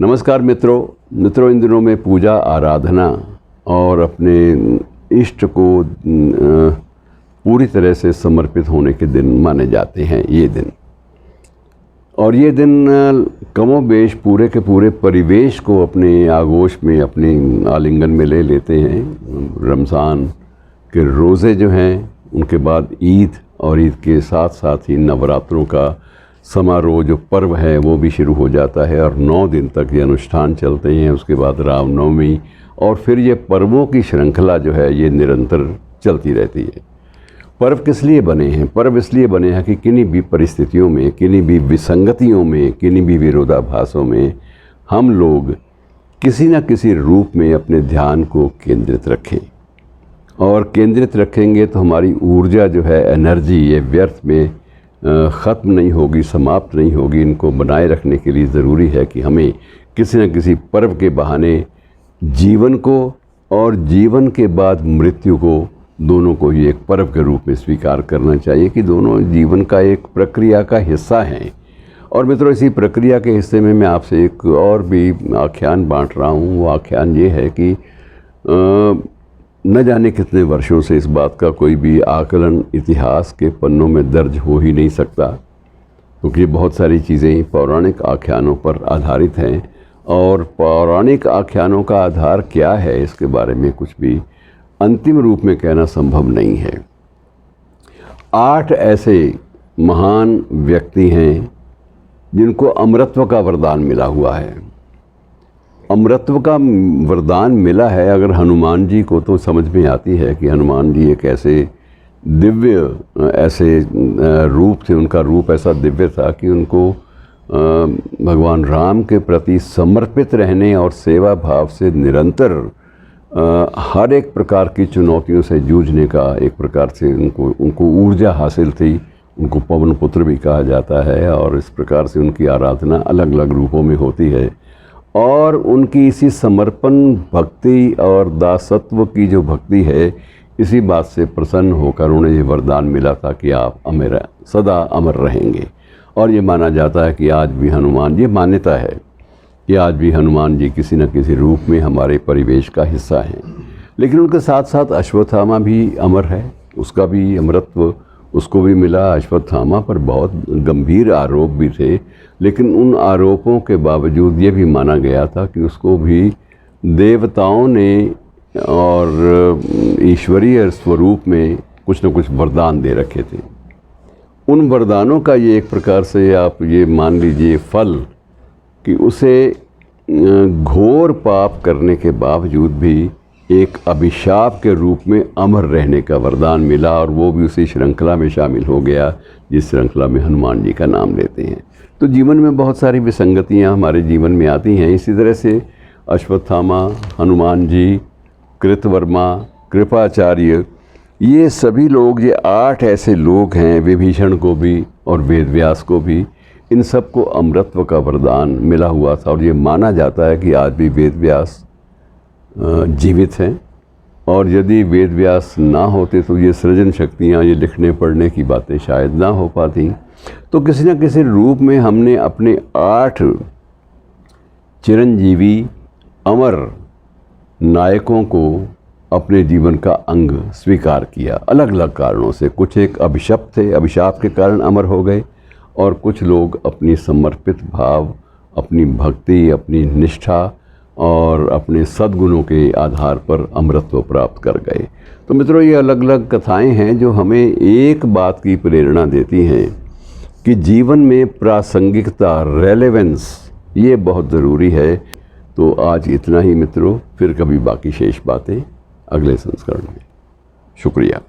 नमस्कार मित्रों, इन दिनों में पूजा आराधना और अपने इष्ट को पूरी तरह से समर्पित होने के दिन माने जाते हैं ये दिन। और ये दिन कमोबेश पूरे के पूरे परिवेश को अपने आगोश में, अपने आलिंगन में ले लेते हैं। रमज़ान के रोज़े जो हैं, उनके बाद ईद और ईद के साथ साथ ही नवरात्रों का समारोह जो पर्व है वो भी शुरू हो जाता है और 9 दिन तक ये अनुष्ठान चलते हैं। उसके बाद रामनवमी और फिर ये पर्वों की श्रृंखला जो है ये निरंतर चलती रहती है। पर्व किस लिए बने हैं? पर्व इसलिए बने हैं कि किन्हीं भी परिस्थितियों में, किन्हीं भी विसंगतियों में, किन्हीं भी विरोधाभासों में हम लोग किसी न किसी रूप में अपने ध्यान को केंद्रित रखें। और केंद्रित रखेंगे तो हमारी ऊर्जा जो है, एनर्जी, ये व्यर्थ में ख़त्म नहीं होगी, समाप्त नहीं होगी। इनको बनाए रखने के लिए ज़रूरी है कि हमें किसी न किसी पर्व के बहाने जीवन को और जीवन के बाद मृत्यु को, दोनों को ही एक पर्व के रूप में स्वीकार करना चाहिए कि दोनों जीवन का एक प्रक्रिया का हिस्सा हैं। और मित्रों, इसी प्रक्रिया के हिस्से में मैं आपसे एक और भी आख्यान बांट रहा हूँ। वो आख्यान ये है कि न जाने कितने वर्षों से इस बात का कोई भी आकलन इतिहास के पन्नों में दर्ज हो ही नहीं सकता, क्योंकि बहुत सारी चीज़ें पौराणिक आख्यानों पर आधारित हैं। और पौराणिक आख्यानों का आधार क्या है, इसके बारे में कुछ भी अंतिम रूप में कहना संभव नहीं है। 8 ऐसे महान व्यक्ति हैं जिनको अमरत्व का वरदान मिला हुआ है। अमरत्व का वरदान मिला है अगर हनुमान जी को, तो समझ में आती है कि हनुमान जी एक ऐसे दिव्य ऐसे रूप थे, उनका रूप ऐसा दिव्य था कि उनको भगवान राम के प्रति समर्पित रहने और सेवा भाव से निरंतर हर एक प्रकार की चुनौतियों से जूझने का एक प्रकार से उनको ऊर्जा हासिल थी। उनको पवन पुत्र भी कहा जाता है और इस प्रकार से उनकी आराधना अलग अलग रूपों में होती है। और उनकी इसी समर्पण भक्ति और दासत्व की जो भक्ति है, इसी बात से प्रसन्न होकर उन्हें ये वरदान मिला था कि आप सदा अमर रहेंगे। और ये माना जाता है कि आज भी हनुमान, ये मान्यता है कि आज भी हनुमान जी किसी न किसी रूप में हमारे परिवेश का हिस्सा हैं। लेकिन उनके साथ साथ अश्वत्थामा भी अमर है, उसका भी अमरत्व उसको भी मिला। अश्वत्थामा पर बहुत गंभीर आरोप भी थे, लेकिन उन आरोपों के बावजूद ये भी माना गया था कि उसको भी देवताओं ने और ईश्वरीय स्वरूप में कुछ न कुछ वरदान दे रखे थे। उन वरदानों का ये एक प्रकार से आप ये मान लीजिए फल कि उसे घोर पाप करने के बावजूद भी एक अभिशाप के रूप में अमर रहने का वरदान मिला। और वो भी उसी श्रृंखला में शामिल हो गया जिस श्रृंखला में हनुमान जी का नाम लेते हैं। तो जीवन में बहुत सारी विसंगतियां हमारे जीवन में आती हैं। इसी तरह से अश्वत्थामा, हनुमान जी, कृतवर्मा, कृपाचार्य, ये सभी लोग, ये 8 ऐसे लोग हैं, विभीषण को भी और वेदव्यास को भी, इन सबको अमरत्व का वरदान मिला हुआ था। और ये माना जाता है कि आज भी वेदव्यास जीवित हैं। और यदि वेदव्यास ना होते तो ये सृजन शक्तियाँ, ये लिखने पढ़ने की बातें शायद ना हो पाती। तो किसी न किसी रूप में हमने अपने 8 चिरंजीवी अमर नायकों को अपने जीवन का अंग स्वीकार किया, अलग अलग कारणों से। कुछ एक अभिशप्त थे, अभिशाप के कारण अमर हो गए, और कुछ लोग अपनी समर्पित भाव, अपनी भक्ति, अपनी निष्ठा और अपने सद्गुणों के आधार पर अमरत्व प्राप्त कर गए। तो मित्रों, ये अलग अलग कथाएं हैं जो हमें एक बात की प्रेरणा देती हैं कि जीवन में प्रासंगिकता, रेलेवेंस, ये बहुत ज़रूरी है। तो आज इतना ही मित्रों, फिर कभी बाकी शेष बातें अगले संस्करण में। शुक्रिया।